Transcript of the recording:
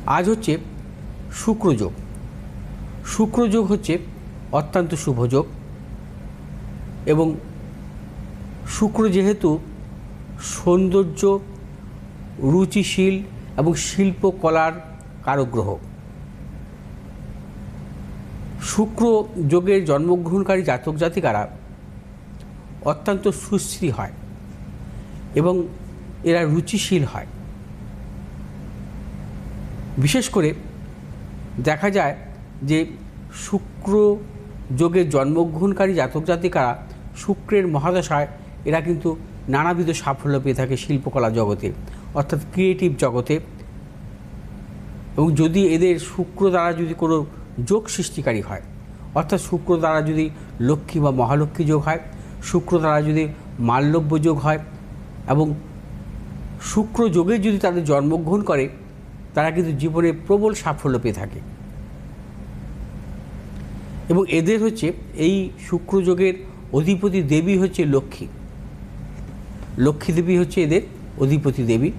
আজ হচ্ছে শুক্রযোগ। শুক্রযোগ হচ্ছে অত্যন্ত শুভযোগ এবং শুক্র যেহেতু সৌন্দর্য, রুচিশীল এবং শিল্পকলার কারক গ্রহ, শুক্র যোগের জন্মগ্রহণকারী জাতক জাতিকারা অত্যন্ত সুশ্রী হয় এবং এরা রুচিশীল হয়। বিশেষ করে দেখা যায় যে শুক্র যোগের জন্মগ্রহণকারী জাতক জাতিকারা শুক্রের মহাদশায় এরা কিন্তু নানাবিধ সাফল্য পেয়ে থাকে শিল্পকলা জগতে, অর্থাৎ ক্রিয়েটিভ জগতে। এবং যদি এদের শুক্র দ্বারা যদি কোনো যোগ সৃষ্টিকারী হয়, অর্থাৎ শুক্র দ্বারা যদি লক্ষ্মী বা মহালক্ষ্মী যোগ হয়, শুক্র দ্বারা যদি মাল্যব্য যোগ হয় এবং শুক্র যোগে যদি তাদের জন্মগ্রহণ করে, তারা কিন্তু জীবনে প্রবল সাফল্য পেয়ে থাকে। এবং এদের হচ্ছে এই শুক্র যোগের অধিপতি দেবী হচ্ছে লক্ষ্মী। লক্ষ্মী দেবী হচ্ছে এদের অধিপতি দেবী।